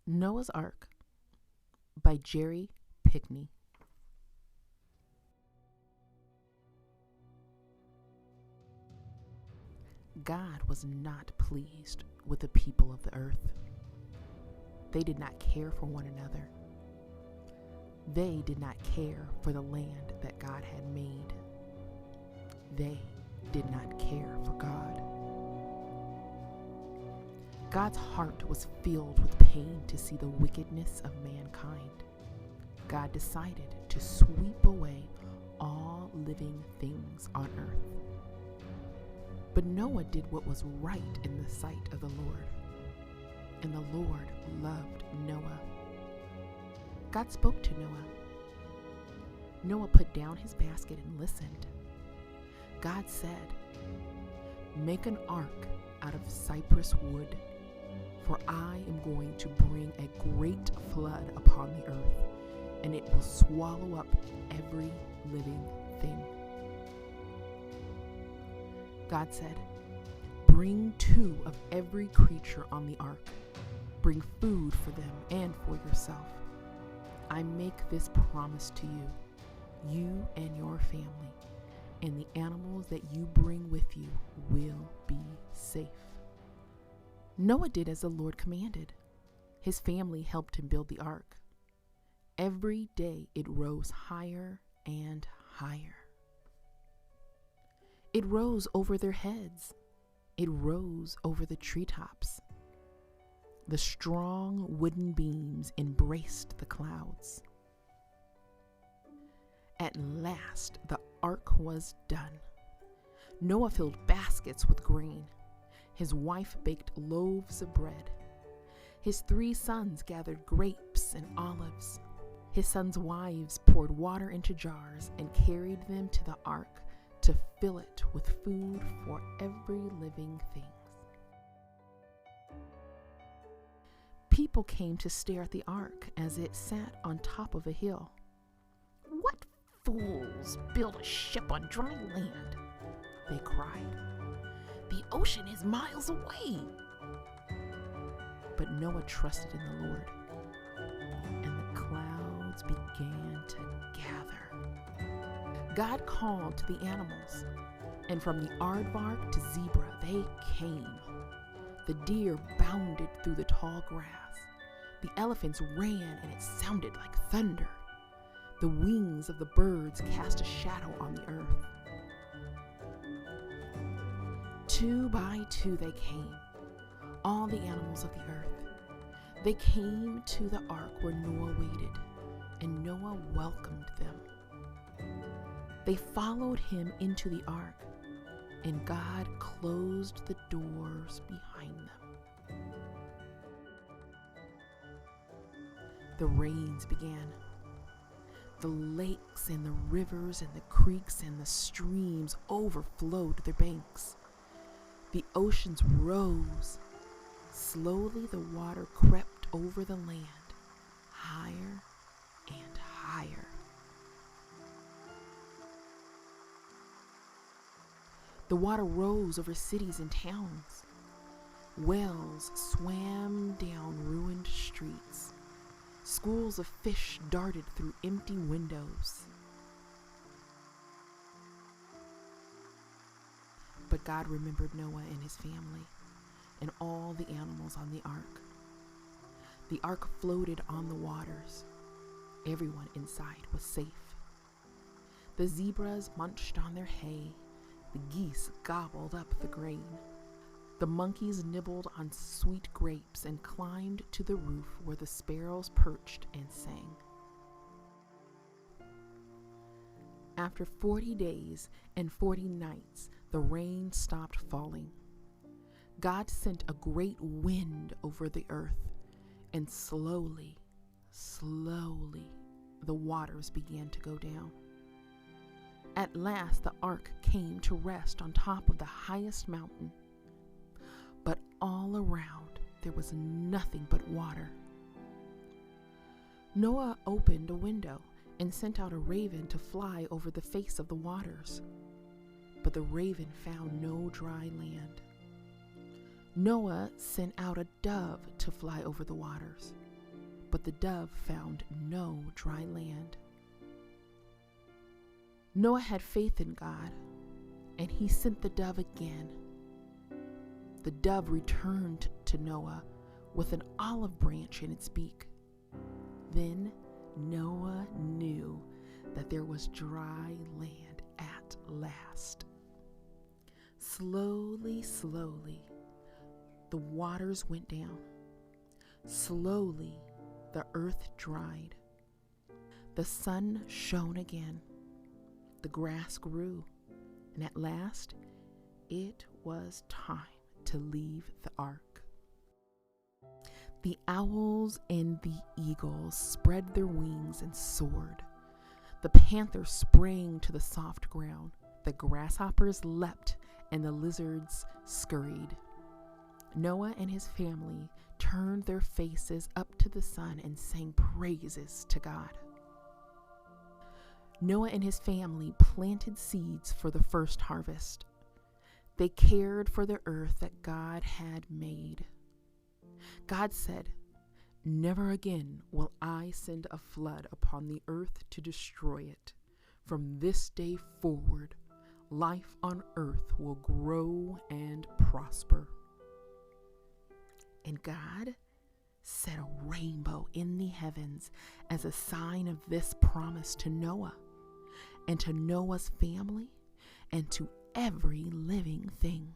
Noah's Ark by Jerry Pinkney. God was not pleased with the people of the earth. They did not care for one another. They did not care for the land that God had made. They did not care for God. God's heart was filled with pain to see the wickedness of mankind. God decided to sweep away all living things on earth. But Noah did what was right in the sight of the Lord, and the Lord loved Noah. God spoke to Noah. Noah put down his basket and listened. God said, "Make an ark out of cypress wood, for I am going to bring a great flood upon the earth, and it will swallow up every living thing." God said, "Bring 2 of every creature on the ark. Bring food for them and for yourself. I make this promise to you, you and your family, and the animals that you bring with you will be safe." Noah did as the Lord commanded. His family helped him build the ark. Every day it rose higher and higher. It rose over their heads. It rose over the treetops. The strong wooden beams embraced the clouds. At last, the ark was done. Noah filled baskets with grain. His wife baked loaves of bread. His 3 sons gathered grapes and olives. His sons' wives poured water into jars and carried them to the ark to fill it with food for every living thing. People came to stare at the ark as it sat on top of a hill. "What fools build a ship on dry land?" they cried. "The ocean is miles away." But Noah trusted in the Lord, and the clouds began to gather. God called to the animals, and from the aardvark to zebra they came. The deer bounded through the tall grass. The elephants ran, and it sounded like thunder. The wings of the birds cast a shadow on the earth. 2 by 2 they came, all the animals of the earth. They came to the ark where Noah waited, and Noah welcomed them. They followed him into the ark, and God closed the doors behind them. The rains began. The lakes and the rivers and the creeks and the streams overflowed their banks. The oceans rose. Slowly the water crept over the land, higher and higher. The water rose over cities and towns. Wells swam down ruined streets. Schools of fish darted through empty windows. But God remembered Noah and his family and all the animals on the ark. The ark floated on the waters. Everyone inside was safe. The zebras munched on their hay. The geese gobbled up the grain. The monkeys nibbled on sweet grapes and climbed to the roof where the sparrows perched and sang. After 40 days and 40 nights, the rain stopped falling. God sent a great wind over the earth, and slowly, the waters began to go down. At last, the ark came to rest on top of the highest mountain. But all around, there was nothing but water. Noah opened a window and sent out a raven to fly over the face of the waters. But the raven found no dry land. Noah sent out a dove to fly over the waters. but the dove found no dry land. Noah had faith in God, and he sent the dove again. The dove returned to Noah with an olive branch in its beak. Then Noah knew that there was dry land at last. Slowly, the waters went down. Slowly, the earth dried. The sun shone again. The grass grew, and at last, it was time to leave the ark. The owls and the eagles spread their wings and soared. The panther sprang to the soft ground. The grasshoppers leapt, and the lizards scurried. Noah and his family turned their faces up to the sun and sang praises to God. Noah and his family planted seeds for the first harvest. They cared for the earth that God had made. God said, "Never again will I send a flood upon the earth to destroy it. From this day forward, life on earth will grow and prosper." And God set a rainbow in the heavens as a sign of this promise to Noah and to Noah's family and to every living thing.